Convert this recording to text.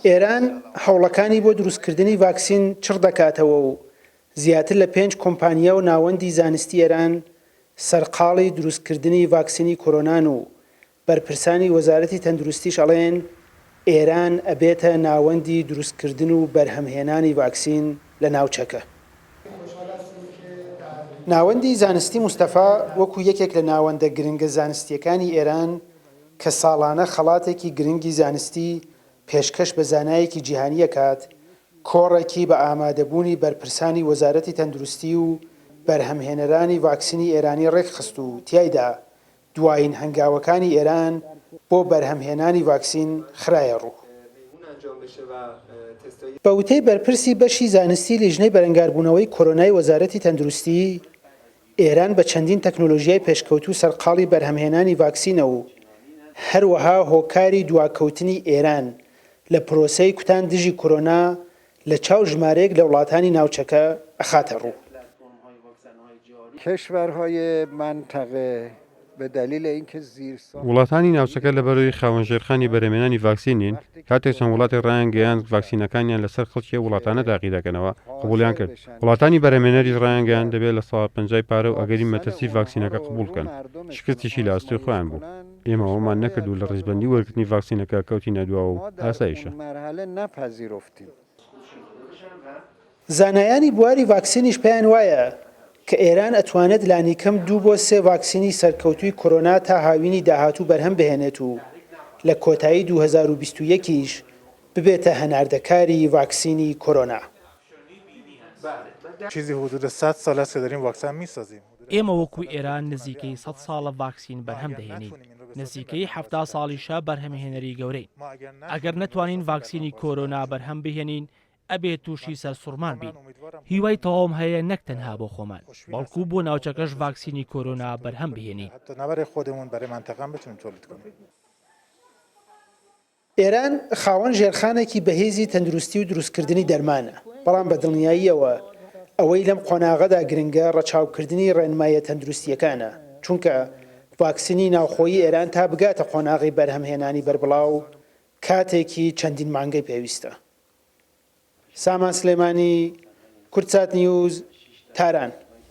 ئێران هەوڵەکانی بۆ دروستکردنی ڤاکسین چڕ دەکاتەوە و زیاتر لە 5 کۆمپانیا و ناوەندی زانستی ئێران سەرقاڵی دروستکردنی ڤاکسینی کۆرۆنان و بەرپرسانی وەزارەتی تەندروستیش ئەڵێن ئێران ئەبێتە ناوەندی دروستکردن و بەرهەمهێنانی ڤاکسین لە ناوچەکە. ناوەندی زانستی موستەفا وەکو یەکێک لە ناوەندە گرنگە زانستیەکانی ئێران کە ساڵانە خەڵاتێکی گرنگی زانستی پێشکەش بە زانایەکی جیهانی ئەکات، کۆڕێکی بە ئامادەبوونی بەرپرسانی وەزارەتی تەندروستی و بەرهەمهێنەرانی ڤاکسینی ئێرانی ڕێکخست و تیایدا دوایین هەنگاوەکانی ئێران بۆ بەرهەمهێنانی ڤاکسین خرایە ڕوو. بە وتەی بەرپرسی بەشی زانستی لیژنەی بەرەنگاربوونەوەی کۆرۆنای وەزارەتی تەندروستی، ئێران بە چەندین تەکنۆلۆژیای پێشکەوتوو سەرقاڵی بەرهەمهێنانی ڤاکسینە و هەروەها هۆکاری دواکەوتنی ئێران لە پرۆسەی کوتان دژی کۆرۆنا لە چاو ژمارەیەک لە وڵاتانی ناوچەکە ئەخاتە ڕوو. کشورهای منطقه به دلیل اینکه وڵاتانی ناوچەکە لەبەرەوەی خاوەنژێرخانی بەرهەمهێنانی ڤاکسینین، کاتێک چەند وڵاتی ڕایانگەیان ڤاکسینەکانیان لەسەر خەڵکی وڵاتانە داغی دەکەنەوە قبولیان کرد. وڵاتانی بەرهەمهێنەریش ڕایانگەیان دەبێت لە 150 پارە و ئەگەری مەترسی ڤاکسینەکە قبول بکەن. شکستیشی لە ئاستۆی خۆیان بوو. ئێمە ئەومان نەکرد و لە ڕیزبەندی وەرگرتنی ڤاکسینەکە کەوتینە دوا و ئاسایشە. زانایانی بواری ڤاکسینیش پێیان وایە کە ئێران ئەتوانێت لانیکەم 2 بۆ 3 ڤاکسینی سەرکەوتووی کۆرۆنا تا هاوینی داهاتوو بەرهەم بهێنێت و لە کۆتایی 2021 ببێتە هەناردەکاری ڤاکسینی کۆرۆنا. چیزی حدود 100 سال است که داریم واکسن میسازیم. ئێمە وەکو ئێران نزیکەی 100 ساڵە ڤاکسین بەرهەم دەهێنین. نزیکەی 70 ساڵیشە بەرهەمهێنەری گەورەین. ئەگەر نەتوانین ڤاکسینی کۆرۆنا بەرهەم بهێنین، ئەبێت تووشی سەرسوڕمان بین. هیوای تەواوم هەیە نەک تەنها بۆ خۆمان، بەڵکو بۆ ناوچەکەش ڤاکسینی کۆرۆنا بەرهەم بهێنین. ئێران خاوەن ژێرخانێکی بەهێزی تەندروستی و دروستکردنی دەرمانە، بەڵام بە دڵنیاییەوە ئەوەی لەم قۆناغەدا گرنگە ڕەچاوکردنی ڕێنمایە تەندروستیەکانە، چونکە ڤاکسینی ناوخۆیی ئێران تا بگاتە قۆناغی بەرهەمهێنانی بەربڵاو کاتێکی چەندین مانگەی پێویستە. سامان سلێمانی، کورتسات نیوز، تاران.